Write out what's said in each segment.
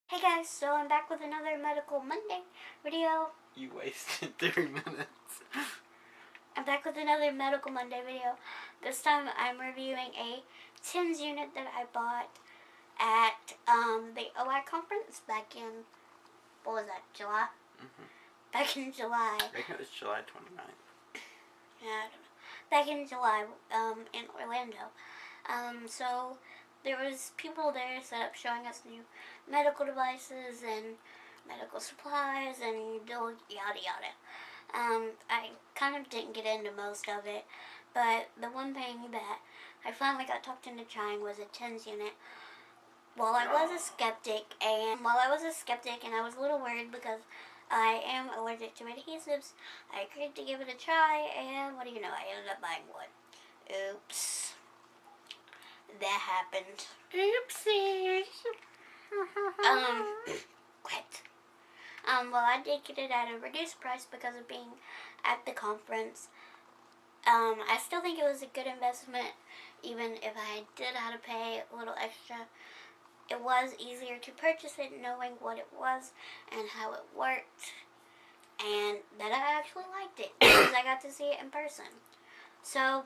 Hey guys, so I'm back with another Medical Monday video. You wasted 3 minutes. I'm back with another Medical Monday video. This time I'm reviewing a TINS unit that I bought at the OI conference back in, what was that, July? Back in July. I think it was July 29th. Yeah, I don't know. Back in July in Orlando. So there was people there set up showing us new medical devices and medical supplies and yada yada. I kind of didn't get into most of it, but the one thing that I finally got talked into trying was a TINS unit. While I was a skeptic and I was a little worried because I am allergic to adhesives, I agreed to give it a try, and what do you know, I ended up buying one. Oops. That happened. Oopsies. Quit. Well, I did get it at a reduced price because of being at the conference. I still think it was a good investment, even if I did have to pay a little extra. It was easier to purchase it knowing what it was and how it worked, and that I actually liked it because I got to see it in person. So,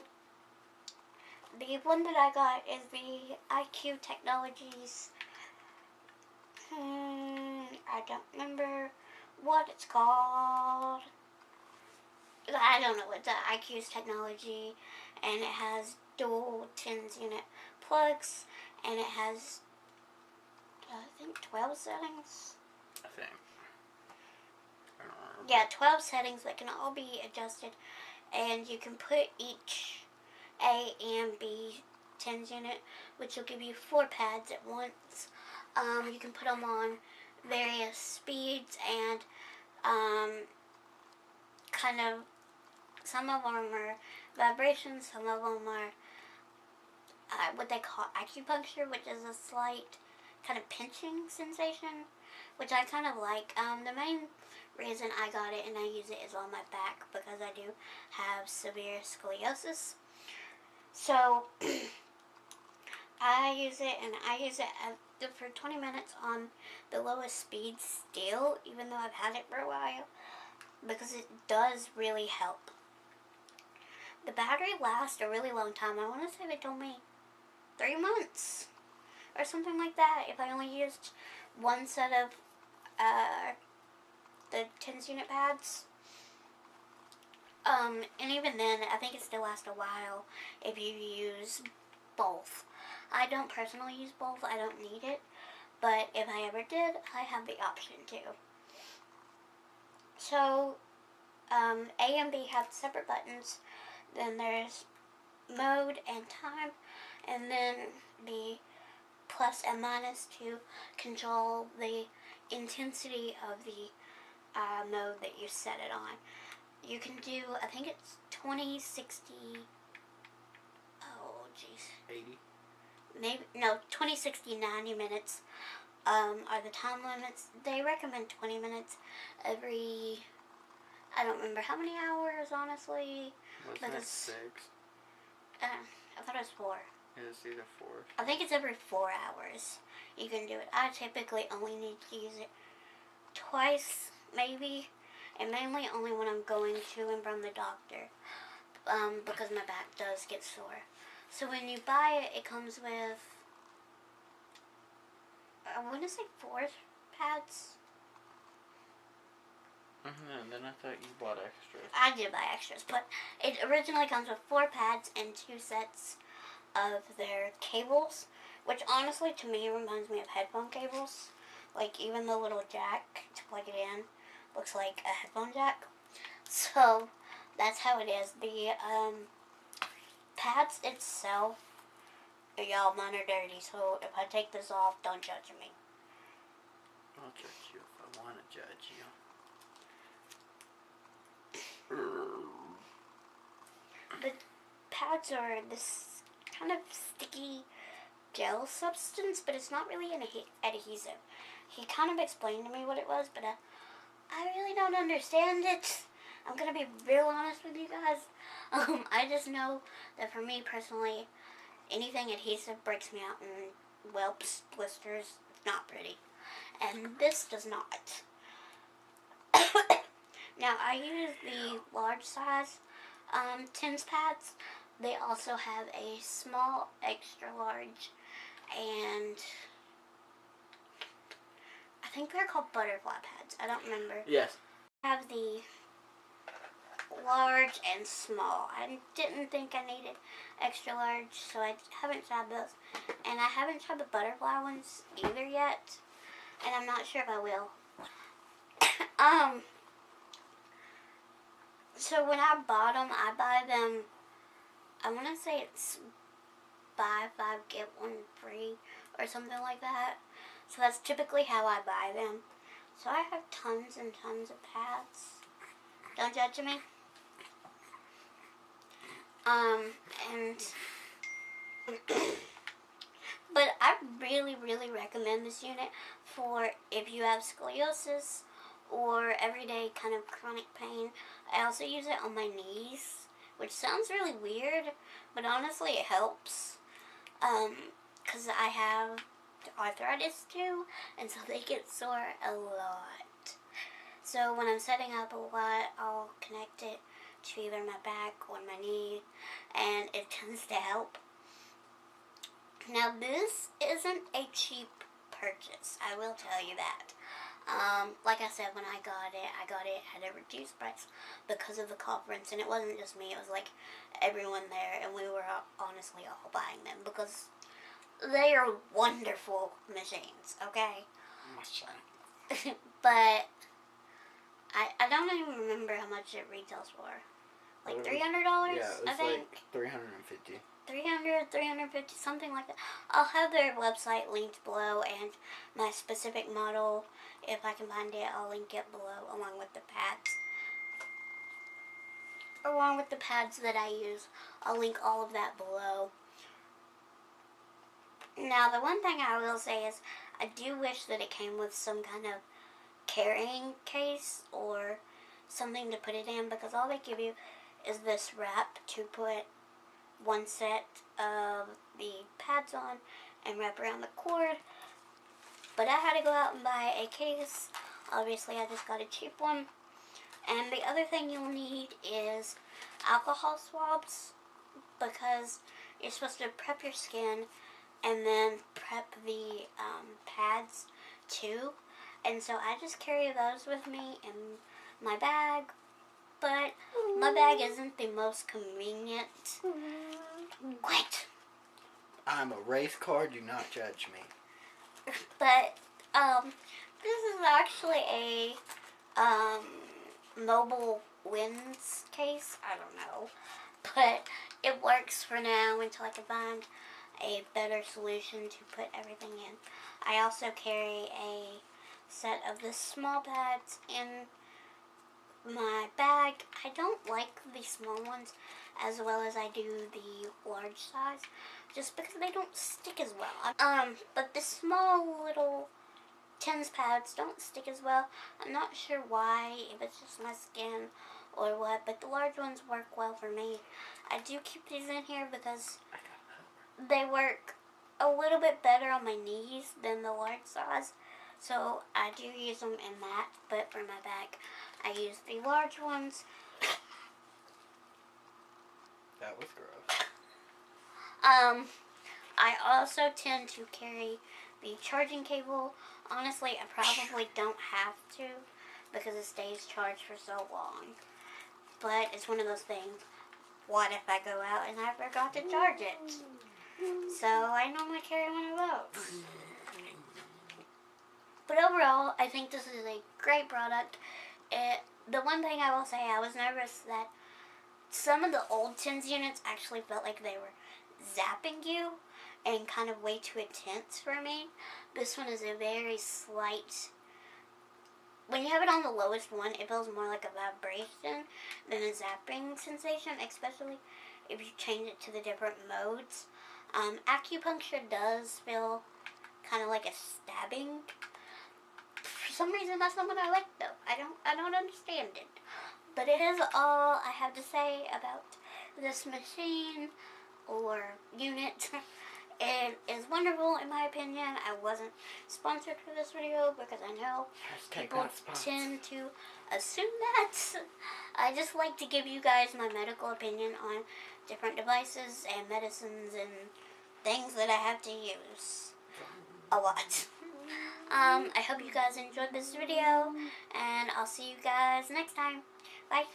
the one that I got is the IQ Technologies. I don't remember what it's called. I don't know. It's IQ's technology, and it has dual TINS unit plugs, and it has, I think, 12 settings. I think. I don't remember. Yeah, 12 settings that can all be adjusted, and you can put each A and B TINS unit, which will give you 4 pads at once. You can put them on various speeds and kind of, some of them are vibrations, some of them are what they call acupuncture, which is a slight kind of pinching sensation, which I kind of like. The main reason I got it and I use it is on my back because I do have severe scoliosis. So I use it for 20 minutes on the lowest speed still, even though I've had it for a while, because it does really help. The battery lasts a really long time. I want to say they told me 3 months or something like that if I only used one set of the TINS unit pads. And even then, I think it still lasts a while if you use both. I don't personally use both. I don't need it. But if I ever did, I have the option to. So, A and B have separate buttons. Then there's mode and time. And then the plus and minus to control the intensity of the mode that you set it on. You can do, I think it's 20, 60, oh jeez. 80? Maybe, no, 20, 60, 90 minutes are the time limits. They recommend 20 minutes every, I don't remember how many hours, honestly. Wasn't it 6? I thought it was 4. It's either 4. I think it's every 4 hours you can do it. I typically only need to use it twice, maybe, and mainly only when I'm going to and from the doctor, because my back does get sore. So when you buy it, it comes with, I want to say 4 pads. And then I thought you bought extras. I did buy extras, but it originally comes with 4 pads and 2 sets of their cables, which honestly to me reminds me of headphone cables. Like even the little jack to plug it in looks like a headphone jack. So that's how it is. The pads itself, y'all, mine are dirty, so if I take this off, don't judge me. I'll judge you if I want to judge you. The pads are this kind of sticky gel substance, but it's not really an adhesive. He kind of explained to me what it was, but I really don't understand it. I'm going to be real honest with you guys. I just know that for me personally, anything adhesive breaks me out in whelps, blisters. It's not pretty. and this does not. Now, I use the large size TENS pads. They also have a small, extra large, and I think they're called butterfly pads. I don't remember. Yes. I have the large and small. I didn't think I needed extra large, so I haven't tried those. And I haven't tried the butterfly ones either yet, and I'm not sure if I will. So when I bought them, I buy them, I want to say it's buy 5, get 1 free or something like that. So that's typically how I buy them. So I have tons and tons of pads. Don't judge me. But I really, really recommend this unit for if you have scoliosis or everyday kind of chronic pain. I also use it on my knees, which sounds really weird, but honestly it helps. Because I have arthritis too, and so they get sore a lot. So when I'm setting up a lot, I'll connect it to either my back or my knee, and it tends to help. Now, this isn't a cheap purchase, I will tell you that. Like I said, when I got it at a reduced price because of the conference, and it wasn't just me, it was like everyone there, and we were honestly all buying them because they are wonderful machines, okay? But I don't even remember how much it retails for. Like $300, yeah, it's I think. like $350. $300, $350, something like that. I'll have their website linked below, and my specific model, if I can find it, I'll link it below along with the pads. Along with the pads that I use, I'll link all of that below. Now, the one thing I will say is I do wish that it came with some kind of carrying case or something to put it in, because all they give you is this wrap to put one set of the pads on and wrap around the cord. But I had to go out and buy a case. Obviously, I just got a cheap one. And the other thing you'll need is alcohol swabs, because you're supposed to prep your skin and then prep the pads too. And so I just carry those with me in my bag. But my bag isn't the most convenient. Quit. I'm a race car, do not judge me. But this is actually a mobile lens case. I don't know, but it works for now until I can find a better solution to put everything in. I also carry a set of the small pads in my bag. I don't like the small ones as well as I do the large size, just because they don't stick as well. But the small little TENS pads don't stick as well. I'm not sure why, if it's just my skin or what, but the large ones work well for me. I do keep these in here because they work a little bit better on my knees than the large size. So I do use them in that, but for my back, I use the large ones. That was gross. I also tend to carry the charging cable. Honestly, I probably don't have to because it stays charged for so long. But it's one of those things, what if I go out and I forgot to charge it? So I normally carry one of those. But overall, I think this is a great product. The one thing I will say, I was nervous that some of the old TENS units actually felt like they were zapping you and kind of way too intense for me. This one is a very slight. When you have it on the lowest one, it feels more like a vibration than a zapping sensation, especially if you change it to the different modes. Acupuncture does feel kind of like a stabbing. For some reason, that's not what I like, though. I don't understand it. But it is all I have to say about this machine or unit. It is wonderful in my opinion. I wasn't sponsored for this video because I know people tend to assume that. I just like to give you guys my medical opinion on different devices and medicines and things that I have to use a lot. I hope you guys enjoyed this video, and I'll see you guys next time. Bye.